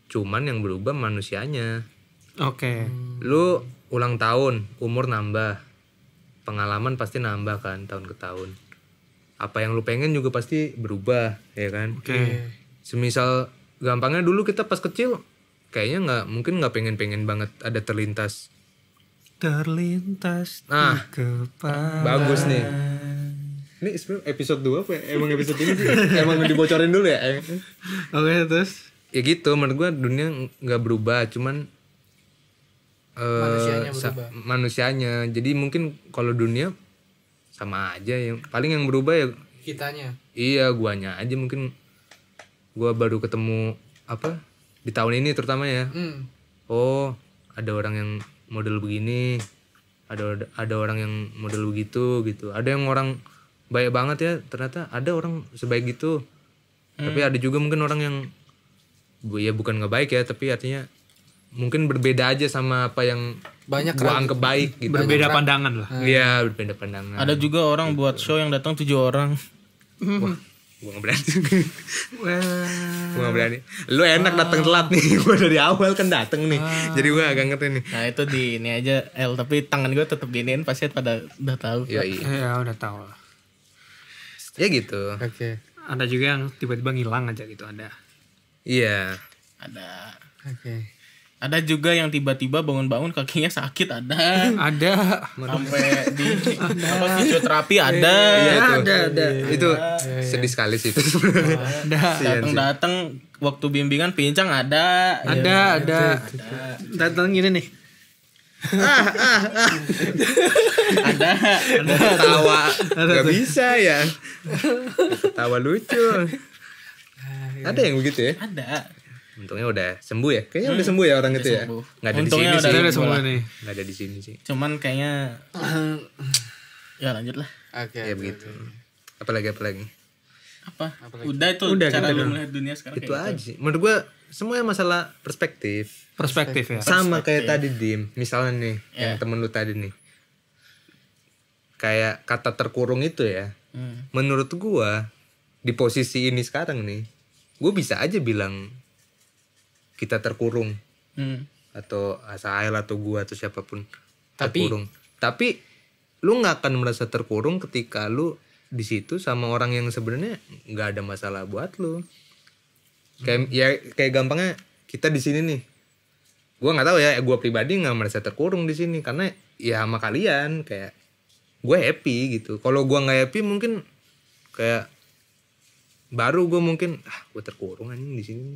Cuman yang berubah manusianya. Oke. Lu ulang tahun, umur nambah. Pengalaman pasti nambah kan tahun ke tahun. Apa yang lu pengen juga pasti berubah, ya kan? Oke. Semisal gampangnya dulu kita pas kecil kayaknya nggak pengen banget ada terlintas. Terlintas Nah, di kepala. bagus nih. Ini sebenarnya episode 2 apa ya? Emang episode ini sih? Emang dibocorin dulu ya? Oke, terus Ya gitu, menurut gua dunia nggak berubah, cuman Manusianya berubah. manusianya. Jadi mungkin kalau dunia sama aja, yang paling yang berubah ya Kitanya. iya guanya aja. Mungkin gua baru ketemu apa di tahun ini terutama ya. Oh ada orang yang model begini, ada orang yang model begitu gitu, ada yang orang baik banget ya, ternyata ada orang sebaik gitu. Tapi ada juga mungkin orang yang ya bukan nggak baik ya, tapi artinya mungkin berbeda aja sama apa yang Banyak gua anggap baik gitu. Berbeda pandangan lah. Iya berbeda pandangan. Ada juga orang buat show yang datang 7 orang. Wah, gua nggak berani. Gua nggak berani. Lu enak datang telat nih, gua dari awal kan datang nih. Jadi gua agak ngerti nih. Nah itu di ini aja tapi tangan gue tetap diinin pasti pada udah tahu. Ya iya. Ya udah tahu lah. Ya gitu. Oke. Ada juga yang tiba-tiba ngilang aja gitu ada. Iya. Ada. Oke. Ada juga yang tiba-tiba bangun-bangun kakinya sakit ada. Ada. Sampai di apa fisioterapi ada. Iya itu. ada. Itu sedih sekali sih itu sebenarnya. Datang-datang waktu bimbingan pincang ada. Ada. Datang gini nih. Ada. Ketawa nggak bisa ya. Ketawa lucu. Ada yang begitu ya? Ada. Untungnya udah sembuh ya. Kayaknya udah sembuh ya orang itu ya. sembuh. Nggak ada di Untungnya sini udah sih. Udah semua nih. Nggak ada di sini sih. Cuman kayaknya ya lanjut lah. Oke. Ya begitu. Apalagi Apa? Udah itu Udah, cara gitu lu kan. melihat dunia sekarang itu kayak aja sih. Menurut gua semuanya masalah perspektif. Perspektif ya. Sama kayak tadi Dim. Misalnya nih yang temen lu tadi nih. Kayak kata terkurung itu ya. Menurut gua di posisi ini sekarang nih, gua bisa aja bilang kita terkurung. Atau Asael atau gua atau siapapun terkurung. Tapi lu nggak akan merasa terkurung ketika lu di situ sama orang yang sebenarnya nggak ada masalah buat lu. Kayak gampangnya kita di sini nih. Gua nggak tahu ya, gua pribadi nggak merasa terkurung di sini karena ya sama kalian kayak gue happy gitu. Kalau gua nggak happy mungkin kayak baru gue mungkin gue terkurung anjing di sini.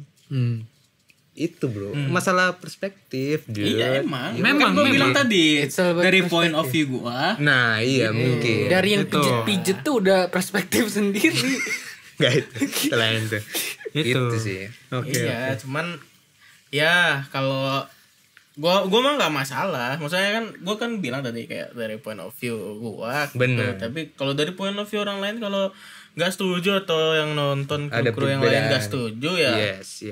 Itu bro, masalah perspektif. Iya emang. Memang, Kan gue bilang tadi It's all about dari point of view gua. Nah iya mungkin. Dari yang pijet-pijet tuh udah perspektif sendiri. Gak itu, selain itu. Itu sih. Iya, cuman ya kalau gua mah nggak masalah. Maksudnya kan gua kan bilang tadi kayak dari point of view gua. Bener. Gitu. Tapi kalau dari point of view orang lain kalau nggak setuju atau yang nonton Ada kru yang lain perbedaan. nggak setuju ya. Yes.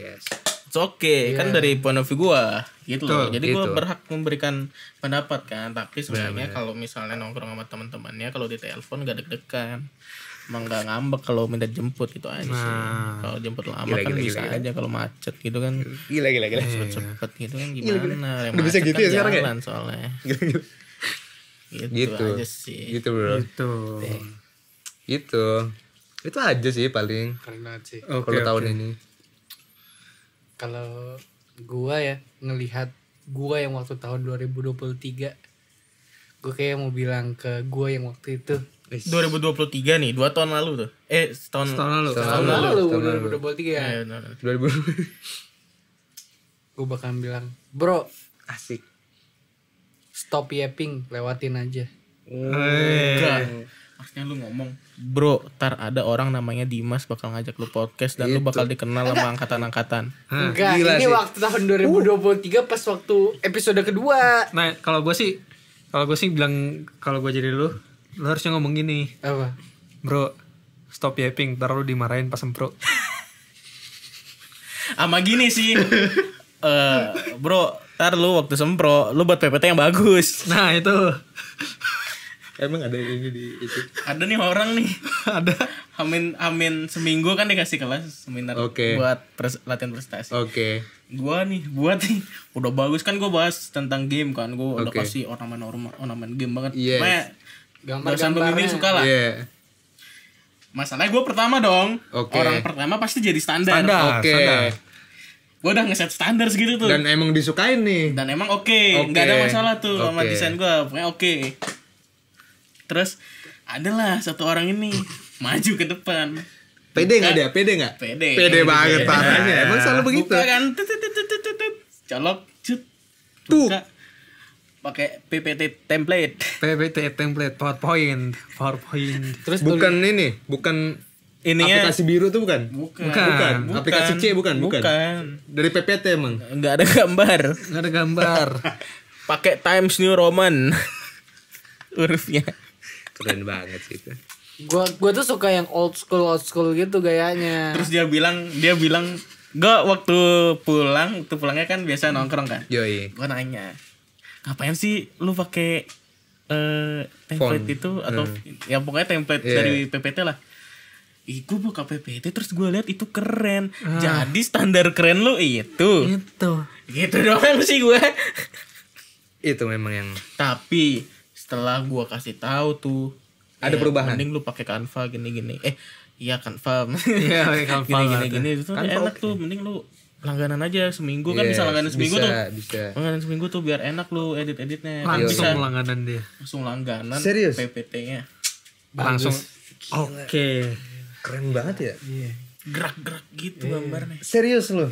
It's okay, kan dari point of view gua gitu loh. Jadi gua gitu. berhak memberikan pendapat kan. Tapi sebenarnya kalau misalnya nongkrong sama teman-temannya kalau di telepon gak deg-degan. Emang gak ngambek kalau minta jemput itu aja sih. Kalau jemput lama kan bisa aja kalau macet gitu kan. Gila. Cepet gitu kan gimana. Yang Udah bisa macet gitu kan ya sekarang ya? jalan soalnya. Gitu aja sih. Gitu bro. Gitu. Itu aja sih paling. Keren banget sih. Kalau tahun ini. Kalau gua ya ngelihat gua yang waktu tahun 2023, gua kayak mau bilang ke gua yang waktu itu 2023 nih, 2 tahun lalu tuh. Setahun lalu. tahun lalu 2023 ya. Ayo, no. 2000 Gua bakal bilang, "Bro, asik. stop yapping, lewatin aja." Enggak. Maksudnya lu ngomong, bro, ntar ada orang namanya Dimas bakal ngajak lu podcast dan lu bakal dikenal sama angkatan-angkatan. Enggak, gila ini sih. waktu tahun 2023 pas waktu episode kedua. Nah, kalau gue sih bilang kalau gue jadi lu harusnya ngomong gini. Apa? Bro, stop yapping, ntar lu dimarahin pas sempro. Sama gini sih. Bro, ntar lu waktu sempro, lu buat PPT yang bagus. Nah, itu. Emang ada ini di itu. Ada nih orang nih. Ada. Amin seminggu kan dikasih kelas seminar Oke. buat latihan prestasi. Oke. Gua nih buat nih udah bagus kan gua bahas tentang game kan. Gua udah Oke. kasih ornamen game banget. Yes. Makanya dosen Gambar-gambarnya. pembimbing suka lah. Iya. Masalahnya gua pertama dong. Oke. Orang pertama pasti jadi standar. Oke. Gue udah ngeset standar segitu tuh. Dan emang disukain nih. Dan emang oke. Oke. Nggak ada masalah tuh sama Oke. desain gue. Pokoknya oke. Terus adalah satu orang ini maju ke depan. Pede nggak dia? Pede nggak? Pede. Pede banget Pede. parahnya. Emang selalu begitu. Buka kan. Tut. Colok. Cut. Tuh. Buka. pakai PPT template. PPT template, PowerPoint. Terus Bukan ini, bukan Ininya aplikasi biru tuh bukan? bukan. Aplikasi C bukan? Dari PPT emang. Enggak ada gambar. Nggak ada gambar. Pakai Times New Roman. Hurufnya. Keren banget sih itu. gua tuh suka yang old school gitu gayanya. Terus dia bilang gak waktu pulangnya kan biasa nongkrong kan. Yoi. Gua nanya, ngapain sih lu pakai template Font. itu atau ya pokoknya template Iya. dari PPT lah. Ih, gue buka PPT terus gue lihat itu keren. Jadi standar keren lu itu. Gitu doang sih gue. Itu memang yang Tapi setelah gue kasih tahu tuh Ada perubahan. Mending lu pakai Canva gini-gini. Iya Canva. Iya, pakai Canva lah Gini-gini itu Canva enak oke. tuh. Mending lu langganan aja seminggu kan Yes, bisa langganan seminggu bisa, tuh. bisa. Langganan seminggu tuh biar enak lu edit-editnya. Kan Langsung bisa langganan dia. langsung langganan Serius? PPT-nya. Langsung. Oke. keren banget ya. Gerak-gerak gitu gambarnya. Serius loh.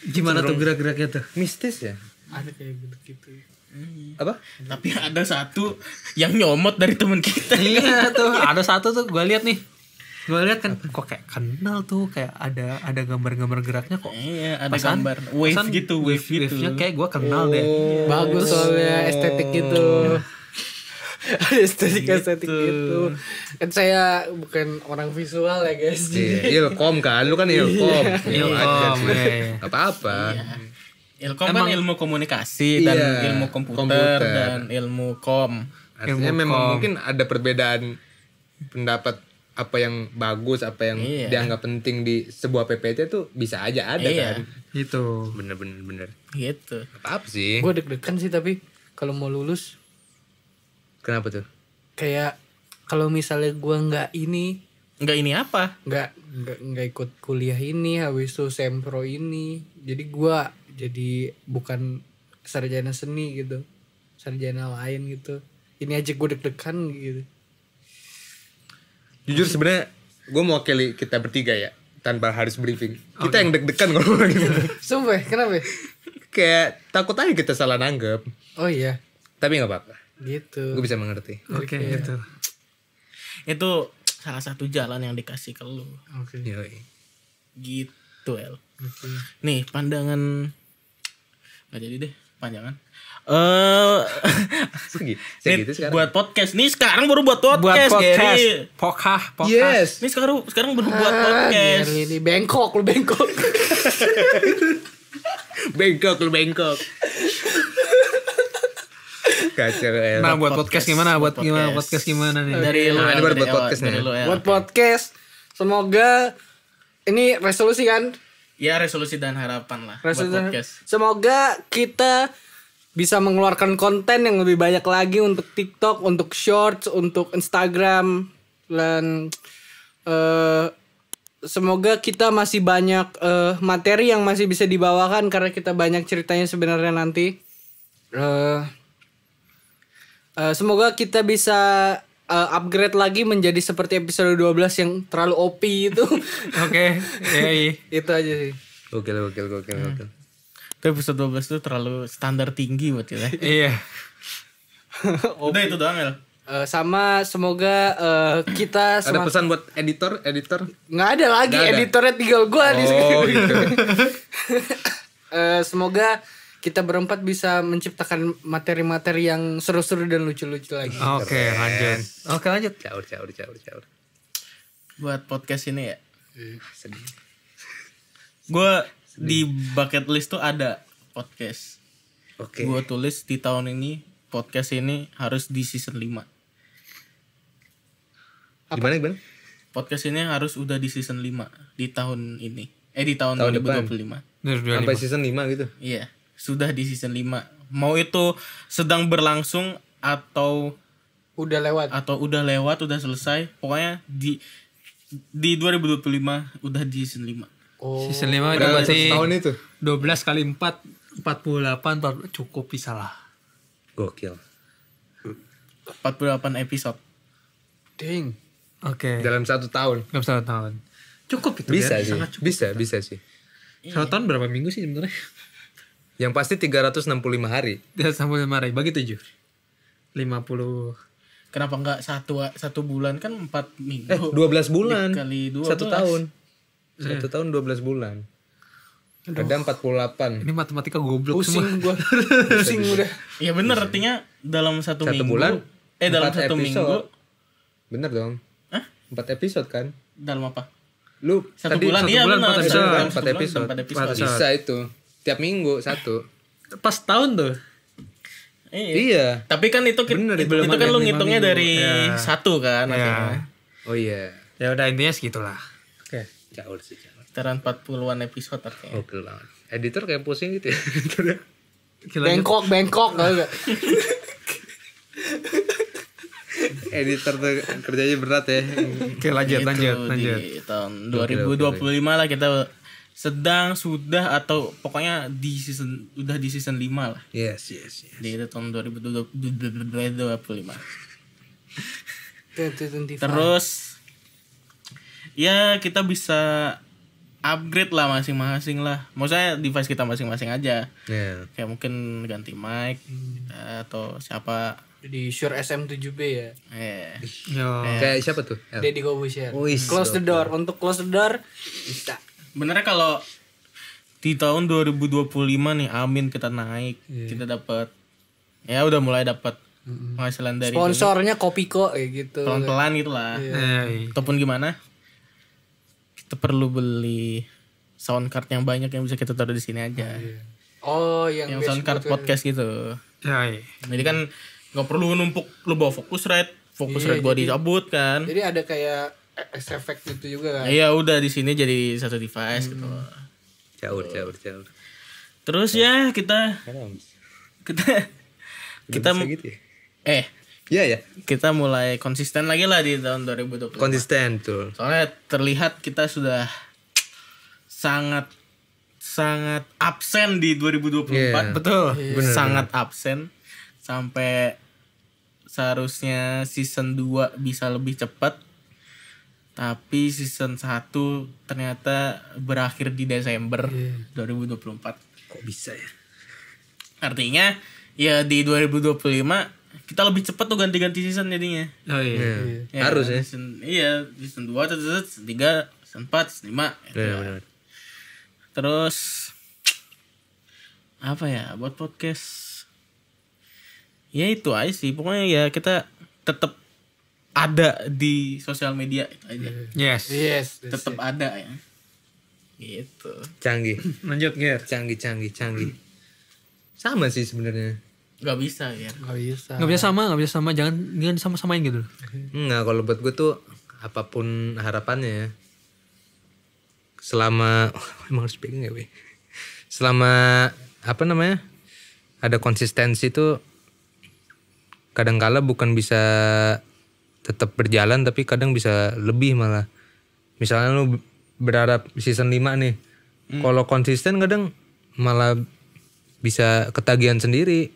Gimana tuh gerak-geraknya tuh? Mistis ya? Ada kayak gitu. Apa? Tapi ada satu yang nyomot dari temen kita. Iya tuh, ada satu tuh gue lihat nih. Gue lihat kan kok kayak kenal tuh, kayak ada gambar-gambar geraknya kok. Iya, ada Pasan- gambar wave pasan gitu, wave gitu. wave-nya kayak gue kenal deh. Bagus soalnya estetik gitu. Ada estetik gitu. Kan saya bukan orang visual ya guys. Iya, Ilkom kan, lu kan Ilkom. Ilkom, iya. Gak apa-apa. Ilkom kan ilmu komunikasi dan Iya, ilmu komputer, komputer. dan ilmu kom. Artinya Ilmu memang kom. mungkin ada perbedaan pendapat apa yang bagus, apa yang Iya. dianggap penting di sebuah PPT tuh bisa aja ada Iya. kan. Gitu. Bener. Gitu. Apa sih? Gue deg-degan sih tapi kalau mau lulus Kenapa tuh? kayak kalau misalnya gue nggak Apa? nggak ikut kuliah ini habis itu sempro ini jadi gue jadi bukan sarjana seni gitu, sarjana lain gitu, ini aja gue deg-degan gitu. Jujur sebenarnya gue mewakili kita bertiga ya, tanpa harus briefing. Kita yang deg-degan ngomong gitu. Sumpah kenapa? Kayak takut aja kita salah nanggep. Oh iya Tapi nggak apa-apa. gitu. Gue bisa mengerti. Oke, gitu. Itu salah satu jalan yang dikasih ke lu. Oke. Yoi. Gitu, El. Nih, pandangan nggak jadi deh, panjangan. Segitu Nih, sekarang. buat podcast. Nih sekarang baru buat Buat podcast, podcast. Gary. Podcast. Yes. Nih sekarang baru buat podcast. Ini bengkok lu bengkok. Bengkok lu bengkok. Kacau ya. Nah, buat podcast gimana? Buat Buat gimana? podcast. Podcast gimana nih? Dari lu, Nah, El, ini baru dari buat El, podcast dari nih. lu, El. Buat podcast semoga ini resolusi kan? Ya, resolusi dan harapan lah buat Resolusi. podcast. Semoga kita bisa mengeluarkan konten yang lebih banyak lagi untuk TikTok, untuk Shorts, untuk Instagram, dan semoga kita masih banyak materi yang masih bisa dibawakan karena kita banyak ceritanya sebenarnya nanti. Semoga kita bisa upgrade lagi menjadi seperti episode 12 yang terlalu OP itu. Oke. Iya. Itu aja sih. Gokil. Itu episode 12 tuh terlalu standar tinggi buat kita. Iya. Udah itu doang, El. Sama semoga kita Ada pesan buat editor? nggak ada lagi, Nggak ada. editornya tinggal gua di sini. Oh gitu. Semoga kita berempat bisa menciptakan materi-materi yang seru-seru dan lucu-lucu lagi. Oke, lanjut. Oke, lanjut. Caur. Buat podcast ini ya. Sedih. Gue di bucket list tuh ada podcast. Oke. Gue tulis di tahun ini podcast ini harus di season 5. Gimana? Podcast ini harus udah di season 5 di tahun ini. Di tahun Tahun 2025. Sampai season 5 gitu. Iya, sudah di season 5. Mau itu sedang berlangsung atau Udah lewat. udah lewat, udah selesai. Pokoknya di 2025 udah di season 5. Oh. Season 5 itu Udah berarti tahun itu. 12 kali 4 48 cukup bisa lah. Gokil. 48 episode. Ding. Oke. Dalam 1 tahun. Dalam 1 tahun. Cukup itu Bisa ya? sih. Sangat cukup. Bisa sih. 1 tahun berapa minggu sih sebenarnya? Yang pasti 365 hari. Dia sampai marah bagi 7. 50. Kenapa enggak satu bulan kan 4 minggu. 12 bulan. Kali 12. 1 tahun. 1 tahun 12 bulan. Ada 48. Ini matematika goblok semua. Pusing gua. Pusing udah. Iya bener, artinya dalam satu minggu. Bulan. Dalam 4 satu episode. minggu. Bener dong. Hah? 4 episode kan? Dalam apa? Lu Satu tadi bulan, satu iya bulan benar. 4 episode. Dalam 4 satu bulan, episode. 4 episode. Bisa itu. Tiap minggu 1. Pas tahun tuh. Iya. Tapi kan itu Bener, itu belum kan ada lu 5 ngitungnya minggu. dari Ya. 1 kan Ya. artinya. Oh iya. Ya udah intinya segitulah. Oke. Jauh sih, jauh. Sekitaran 40-an episode artinya. Oke banget. Editor kayak pusing gitu ya. Bengkok tau gak? Editor tuh kerjanya berat ya. Oke, lanjut. Di tahun 2025 lah kita sudah atau pokoknya udah di season 5 lah. Yes. Di tahun 2025. 2025. Terus ya kita bisa upgrade lah masing-masing lah. Maksudnya device kita masing-masing aja. Ya. Kayak mungkin ganti mic atau siapa. Di Shure SM7B ya. Yo. Kayak siapa tuh? Deddy Corbuzier. Wis, Close the door. Untuk close the door bisa. Benernya kalau di tahun 2025 nih, amin kita naik, kita dapat ya udah mulai dapat penghasilan dari Sponsornya Kopiko kayak gitu. pelan-pelan gitu lah. Ataupun gimana? Kita perlu beli sound card yang banyak yang bisa kita taruh di sini aja. Oh, yang Yang sound card podcast gitu. Ya. Jadi kan nggak perlu numpuk lu bawa Focusrite gua dicabut kan. Jadi ada kayak efek gitu juga kan. Iya udah di sini jadi satu device gitu. Jauh. Terus ya kita Bisa gitu ya? Iya. kita mulai konsisten lagi lah di tahun 2020. Konsisten tuh. Soalnya terlihat kita sudah sangat absen di 2024. Iya. Betul. Sangat absen sampai seharusnya season 2 bisa lebih cepat. Tapi season 1 ternyata berakhir di Desember 2024. Kok bisa ya? Artinya ya di 2025 kita lebih cepat tuh ganti-ganti season jadinya. Oh iya. Ya, Harus ya. Season 2, season 3, season 4, season 5 gitu. Iya, benar. Terus apa ya buat podcast? Ya itu aja sih. Pokoknya ya kita tetap ada di sosial media itu aja. Yes. Yes. Tetap ada ya. Gitu. Canggih. Lanjut, Ger. Canggih. Sama sih sebenarnya. Gak bisa ya. Gak bisa. Nggak bisa sama, jangan sama-samain gitu. Enggak, kalau buat gue tuh apapun harapannya ya. Selama emang harus pegang ya, weh. Selama ada konsistensi tuh kadang-kala bukan bisa tetap berjalan tapi kadang bisa lebih malah. Misalnya lu berharap season 5 nih. Kalau konsisten kadang malah bisa ketagihan sendiri.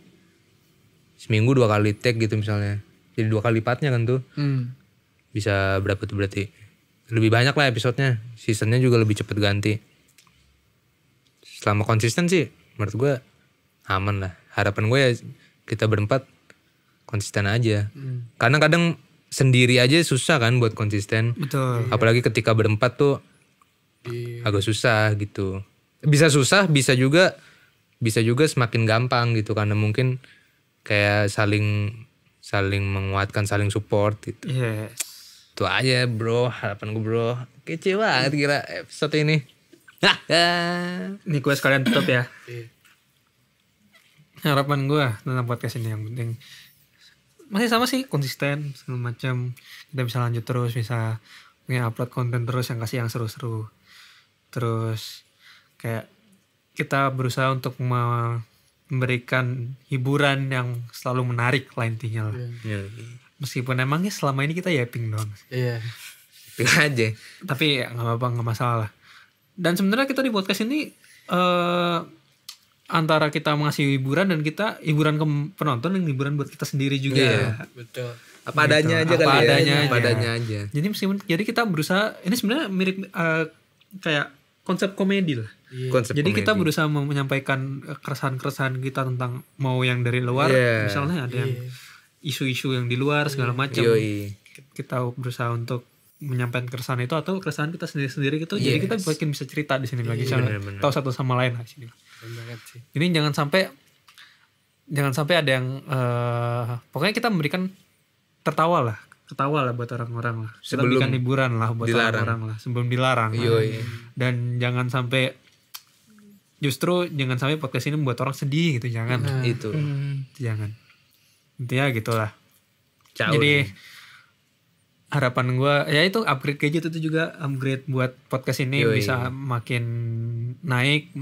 Seminggu 2 kali take gitu misalnya. Jadi 2 kali lipatnya kan tuh. Bisa berapa tuh berarti? Lebih banyak lah episodenya. Seasonnya juga lebih cepet ganti. Selama konsisten sih menurut gue aman lah. Harapan gue ya kita berempat konsisten aja. Karena kadang sendiri aja susah kan buat konsisten. Betul. Apalagi ketika berempat tuh agak susah gitu. Bisa susah, bisa juga semakin gampang gitu karena mungkin kayak saling menguatkan, saling support gitu. Yes. Itu aja bro, harapan gue bro. Kece banget kira episode ini. Ini gue sekalian tutup ya. Harapan gue tentang podcast ini yang penting masih sama sih, konsisten segala macam. Kita bisa lanjut terus, bisa upload konten terus yang kasih yang seru-seru. Terus kayak kita berusaha untuk memberikan hiburan yang selalu menarik lah intinya lah. Meskipun emangnya selama ini kita yaping doang. Iya. Itu aja. Tapi ya gak apa-apa, gak masalah lah. Dan sebenarnya kita di podcast ini antara kita mengasih hiburan dan kita hiburan ke penonton dan hiburan buat kita sendiri juga. Iya. Betul. Apa adanya aja Apa kali adanya ya. aja. Apa adanya aja. Jadi meskipun kita berusaha, ini sebenarnya mirip kayak konsep komedi lah. konsep Jadi kita komedi. berusaha menyampaikan keresahan-keresahan kita tentang mau yang dari luar, Iya. misalnya ada yang isu-isu yang di luar segala macam. Yoi. Kita berusaha untuk menyampaikan keresahan itu atau keresahan kita sendiri-sendiri gitu. Jadi kita makin bisa cerita di sini lagi, benar-benar. tahu satu sama lain lah di sini. Bener banget sih. Jadi jangan sampai ada yang pokoknya kita memberikan ketawa lah buat orang-orang lah. Kita Sebelum berikan hiburan lah buat dilarang. orang-orang lah sebelum dilarang. lah. Yoi. Dan jangan sampai podcast ini membuat orang sedih gitu, jangan. Itu. Jangan. Intinya gitulah. Caur. Jadi harapan gue ya itu upgrade gadget itu juga upgrade buat podcast ini Yoi. bisa makin naik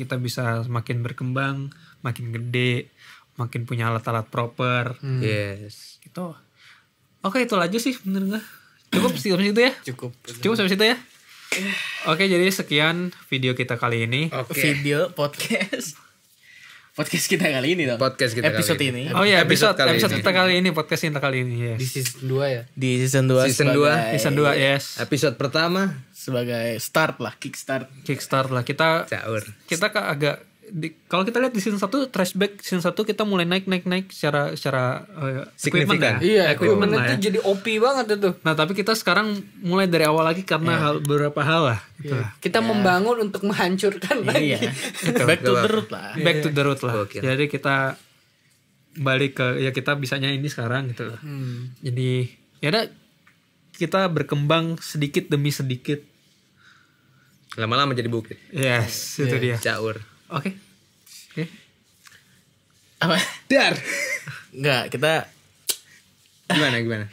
kita bisa makin berkembang, makin gede, makin punya alat-alat proper Yes. gitu. Oke, itu aja sih bener gak? Cukup sampai situ ya? Cukup. Cukup sampai situ ya? Oke, jadi sekian video kita kali ini. Oke. Video podcast kita kali ini dong. Podcast kita episode kali ini. Oh iya, episode kali kita kali ini, podcast kita kali ini, yes. Di season 2 ya. Di season 2 Season 2. Season 2, yes. Episode pertama sebagai start lah, kickstart. Kickstart lah kita caur. agak kalau kita lihat di season 1 flashback season 1 kita mulai naik secara Signifikan. equipment Iya, equipment equipment lah itu ya. jadi OP banget itu. Nah, tapi kita sekarang mulai dari awal lagi karena beberapa hal lah gitu lah. Kita membangun untuk menghancurkan lagi. Iya. Back to the root lah. Back to the root lah. Gokil. Jadi kita balik ke ya kita bisanya ini sekarang gitu. Jadi ya udah kita berkembang sedikit demi sedikit. Lama-lama jadi bukit. Yes, itu dia. Caur. Oke. Apa? Dar. Enggak, kita Gimana?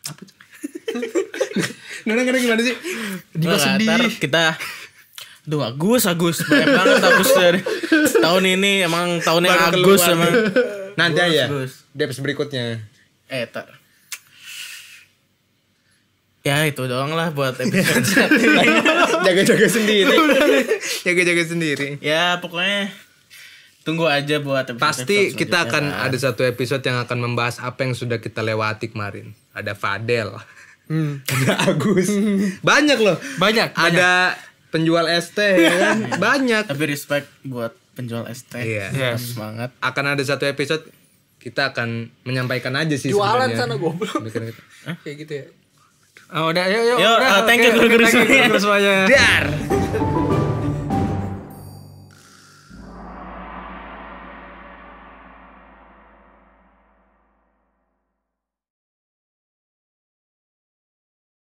Apa tuh? Nggak gimana sih? Nggak, ntar kita Aduh, Agus banyak banget Agus dari tahun ini, emang tahunnya Baru Agus keluar. emang. Nanti aja. Agus. Di episode berikutnya. Tar. Ya itu doang lah buat episode Jaga-jaga sendiri. Jaga-jaga sendiri. Ya pokoknya tunggu aja buat episode Pasti kita selanjutnya, akan kan. ada satu episode yang akan membahas apa yang sudah kita lewati kemarin. Ada Fadel. Ada Agus. Banyak loh. Banyak. Ada penjual es teh ya kan? Banyak. Tapi respect buat penjual ST. Iya. Yes. Semangat. Akan ada satu episode kita akan menyampaikan aja sih Jualan sebenarnya. sana goblok. Bikin kita. Kayak gitu ya. Oh, udah, yuk. Yuk, udah, thank you oke. guru-guru Thank you semuanya. guru-guru semuanya. Dar.